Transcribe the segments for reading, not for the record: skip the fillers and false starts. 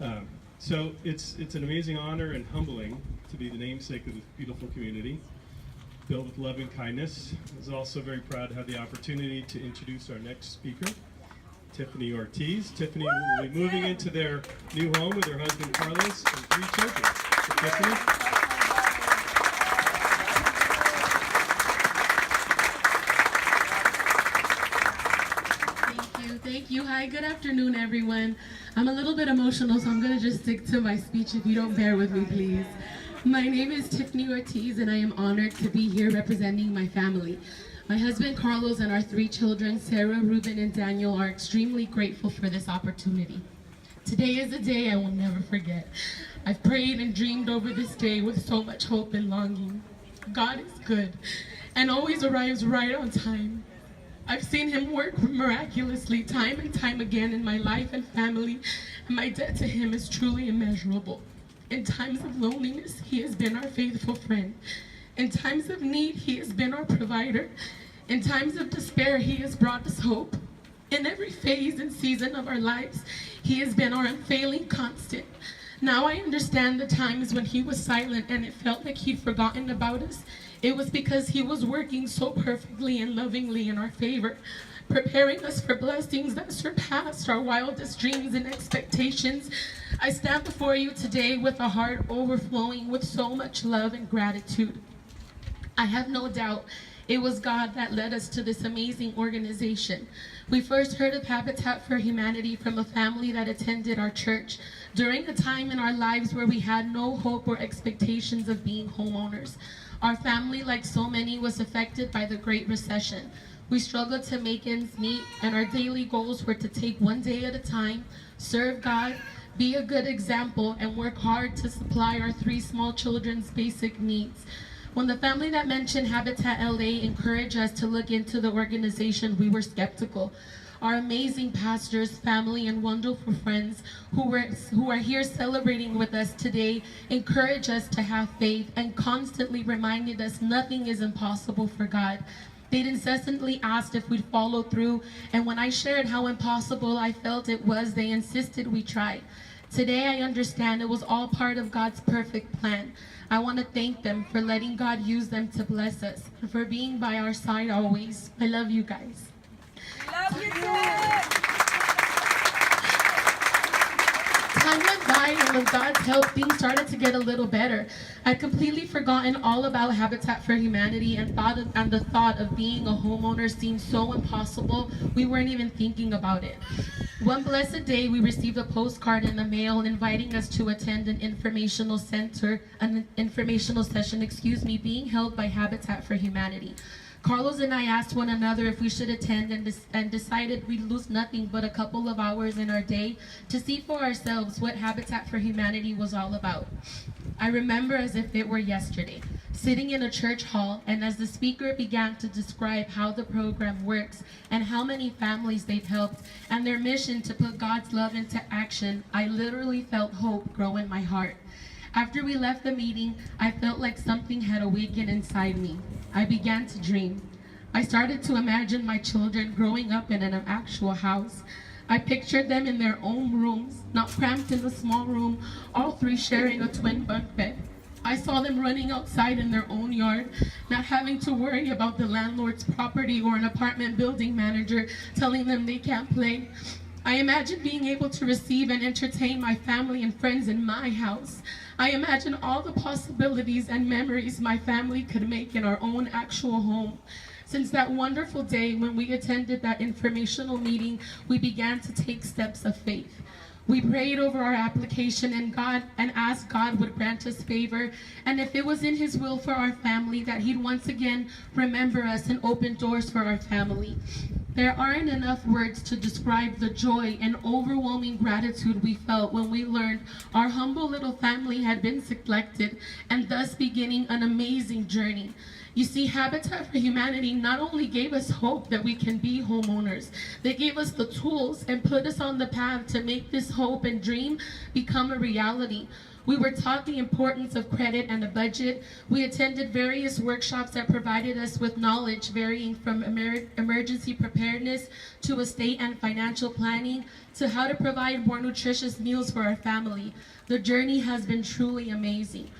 So it's an amazing honor and humbling to be the namesake of this beautiful community, filled with love and kindness. I was also very proud to have the opportunity to introduce our next speaker, Tiffany Ortiz. Tiffany will be moving into their new home with her husband Carlos and 3 children. So Tiffany. Thank you. Hi, good afternoon, everyone. I'm a little bit emotional, so I'm going to just stick to my speech if you don't bear with me, please. My name is Tiffany Ortiz, and I am honored to be here representing my family. My husband, Carlos, and our 3 children, Sarah, Ruben, and Daniel, are extremely grateful for this opportunity. Today is a day I will never forget. I've prayed and dreamed over this day with so much hope and longing. God is good and always arrives right on time. I've seen him work miraculously time and time again in my life and family, and my debt to him is truly immeasurable. In times of loneliness, he has been our faithful friend. In times of need, he has been our provider. In times of despair, he has brought us hope. In every phase and season of our lives, he has been our unfailing constant. Now I understand the times when he was silent and it felt like he'd forgotten about us. It was because he was working so perfectly and lovingly in our favor, preparing us for blessings that surpassed our wildest dreams and expectations. I stand before you today with a heart overflowing with so much love and gratitude. I have no doubt it was God that led us to this amazing organization. We first heard of Habitat for Humanity from a family that attended our church during a time in our lives where we had no hope or expectations of being homeowners. Our family, like so many, was affected by the Great Recession. We struggled to make ends meet, and our daily goals were to take one day at a time, serve God, be a good example, and work hard to supply our 3 small children's basic needs. When the family that mentioned Habitat LA encouraged us to look into the organization, we were skeptical. Our amazing pastors, family, and wonderful friends who are here celebrating with us today encourage us to have faith and constantly reminded us nothing is impossible for God. They'd incessantly asked if we'd follow through, and when I shared how impossible I felt it was, they insisted we try. Today I understand it was all part of God's perfect plan. I want to thank them for letting God use them to bless us and for being by our side always. I love you guys. Love you, Time went by, and with God's help, things started to get a little better. I'd completely forgotten all about Habitat for Humanity and the thought of being a homeowner seemed so impossible, we weren't even thinking about it. One blessed day, we received a postcard in the mail inviting us to attend an informational session, being held by Habitat for Humanity. Carlos and I asked one another if we should attend and decided we'd lose nothing but a couple of hours in our day to see for ourselves what Habitat for Humanity was all about. I remember as if it were yesterday, sitting in a church hall, and as the speaker began to describe how the program works and how many families they've helped and their mission to put God's love into action, I literally felt hope grow in my heart. After we left the meeting, I felt like something had awakened inside me. I began to dream. I started to imagine my children growing up in an actual house. I pictured them in their own rooms, not cramped in a small room, all 3 sharing a twin bunk bed. I saw them running outside in their own yard, not having to worry about the landlord's property or an apartment building manager telling them they can't play. I imagined being able to receive and entertain my family and friends in my house. I imagine all the possibilities and memories my family could make in our own actual home. Since that wonderful day when we attended that informational meeting, we began to take steps of faith. We prayed over our application and asked God would grant us favor, and if it was in his will for our family, that he'd once again remember us and open doors for our family. There aren't enough words to describe the joy and overwhelming gratitude we felt when we learned our humble little family had been selected and thus beginning an amazing journey. You see, Habitat for Humanity not only gave us hope that we can be homeowners, they gave us the tools and put us on the path to make this hope and dream become a reality. We were taught the importance of credit and a budget. We attended various workshops that provided us with knowledge varying from emergency preparedness to estate and financial planning to how to provide more nutritious meals for our family. The journey has been truly amazing.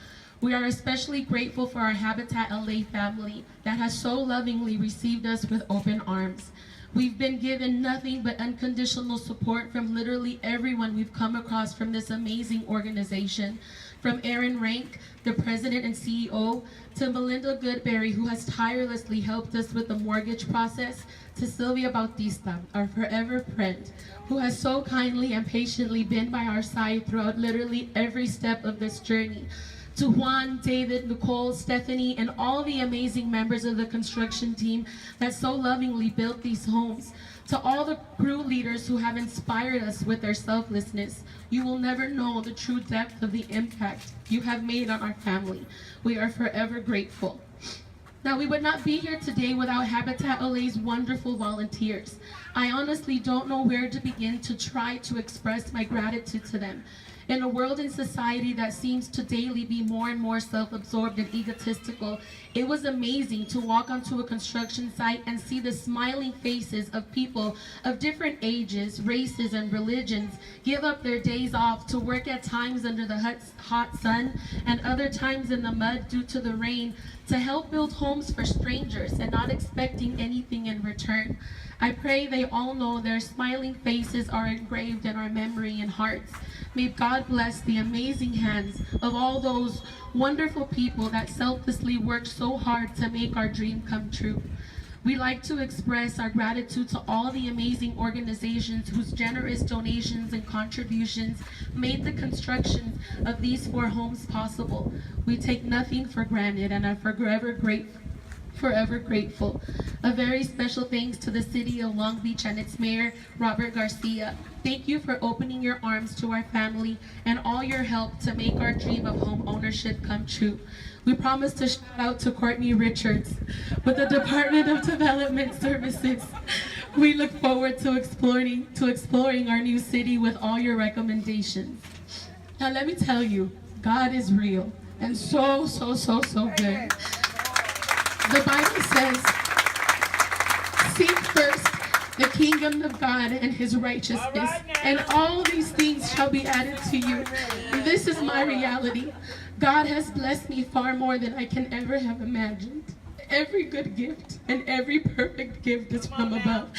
We are especially grateful for our Habitat LA family that has so lovingly received us with open arms. We've been given nothing but unconditional support from literally everyone we've come across from this amazing organization. From Aaron Rank, the president and CEO, to Melinda Goodberry, who has tirelessly helped us with the mortgage process, to Sylvia Bautista, our forever friend, who has so kindly and patiently been by our side throughout literally every step of this journey. To Juan, David, Nicole, Stephanie, and all the amazing members of the construction team that so lovingly built these homes. To all the crew leaders who have inspired us with their selflessness. You will never know the true depth of the impact you have made on our family. We are forever grateful. Now, we would not be here today without Habitat LA's wonderful volunteers. I honestly don't know where to begin to try to express my gratitude to them. In a world and society that seems to daily be more and more self-absorbed and egotistical, it was amazing to walk onto a construction site and see the smiling faces of people of different ages, races, and religions give up their days off to work at times under the hot sun and other times in the mud due to the rain to help build homes for strangers and not expecting anything in return. I pray they all know their smiling faces are engraved in our memory and hearts. May God bless the amazing hands of all those wonderful people that selflessly work so hard to make our dream come true. We'd like to express our gratitude to all the amazing organizations whose generous donations and contributions made the construction of these 4 homes possible. We take nothing for granted and are forever grateful. A very special thanks to the City of Long Beach and its Mayor, Robert Garcia. Thank you for opening your arms to our family and all your help to make our dream of home ownership come true. We promise to shout out to Courtney Richards with the Department of Development Services. We look forward to exploring our new city with all your recommendations. Now let me tell you, God is real and so good. The Bible says, seek first the kingdom of God and his righteousness, and all these things shall be added to you. This is my reality. God has blessed me far more than I can ever have imagined. Every good gift and every perfect gift is from above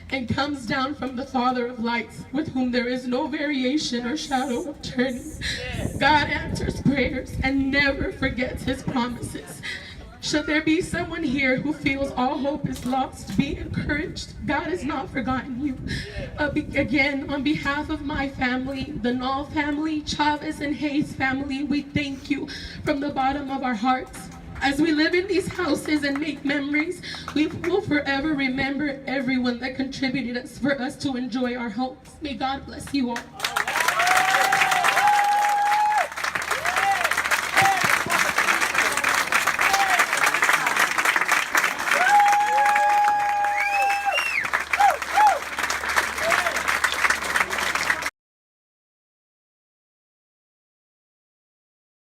and comes down from the Father of lights, with whom there is no variation or shadow of turning. God answers prayers and never forgets his promises. Should there be someone here who feels all hope is lost, be encouraged. God has not forgotten you. Again, on behalf of my family, the Nall family, Chavez and Hayes family, we thank you from the bottom of our hearts. As we live in these houses and make memories, we will forever remember everyone that contributed for us to enjoy our homes. May God bless you all.